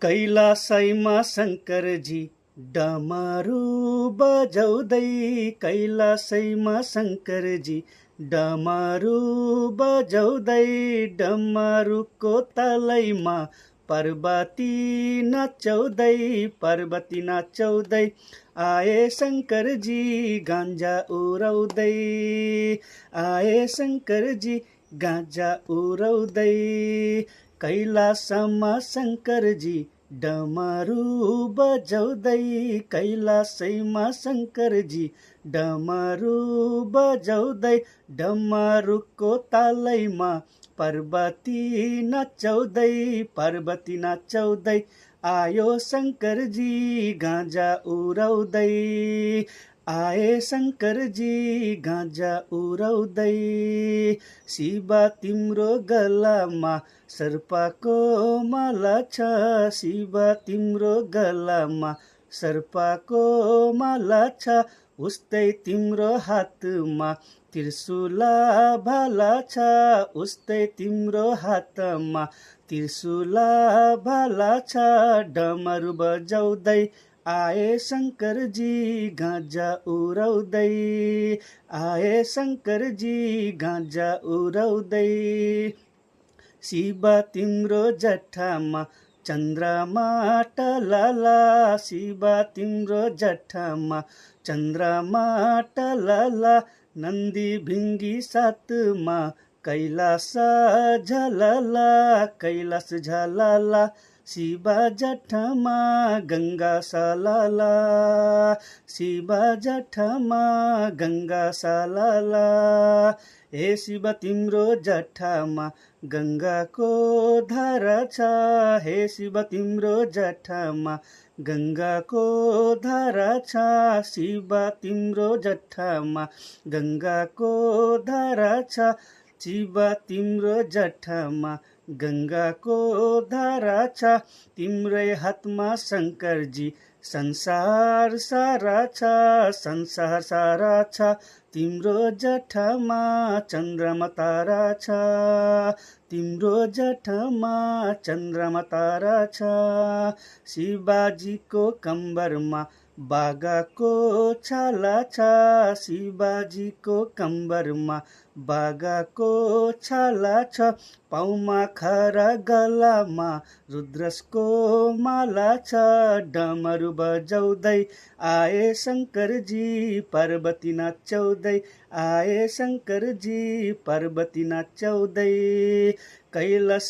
कैलाशैमा शङ्करजी डमरू बजाउँदै, कैलाशैमा शङ्करजी डमरू बजाउँदै, डमरुको तालैमा पार्वती नचाउँदै, पार्वती नचाउँदै आए शङ्करजी गान्जा उराउँदै, आए शङ्करजी गान्जा उराउँदै। कैलाशमा शङ्करजी डमरू बजाउँदै, कैलाशैमा शङ्करजी डमरू बजाउँदै, डमरुको तालैमा पार्वती नचाउँदै, पार्वती नचाउँदै आयो शङ्करजी गाँजा उराउँदै, आए शङ्करजी गाँजा उराउँदै। शिव तिम्रो गलामा सर्पको माला छ, शिव तिम्रो गलामा सर्पको माला छ, उस्तै तिम्रो हातमा त्रिशूल भाला छ, उस्तै तिम्रो हातमा त्रिशूल भाला छ। डमरू बजाउँदै आए शङ्करजी गाँजा उराउँदै, आए शङ्करजी गाँजा उराउँदै। शिव तिम्रो जटामा चन्द्रमा टलाला, शिव तिम्रो जटामा चन्द्रमा टलाला, नन्दी भिङ्गी साथमा कैलाश झलला, कैलाश झलला। शिव जटामा गङ्गा सलला, शिव जटामा गङ्गा सलला। हे शिव तिम्रो जटामा गङ्गाको धारा छ, हे शिव तिम्रो जटामा गङ्गाको धारा छ, शिव तिम्रो जटामा गङ्गाको धारा छ, शिव तिम्रो जटामा गङ्गाको धारा छ। तिम्रै हातमा शङ्करजी संसार सारा छ, संसार सारा छ, तिम्रो जटामा चन्द्रमा तारा छ, तिम्रो जटामा चन्द्रमा तारा छ। शिवजीको कम्बरमा बाघको छाला छ, शिवजीको कम्बरमा बाघको छाला छ, पाउमा खरा गलामा रुद्रसको माला छ। डमरू बजाउँदै आए शङ्करजी पार्वती नचाउँदै, आए शङ्करजी पार्वती नचाउँदै। कैलाश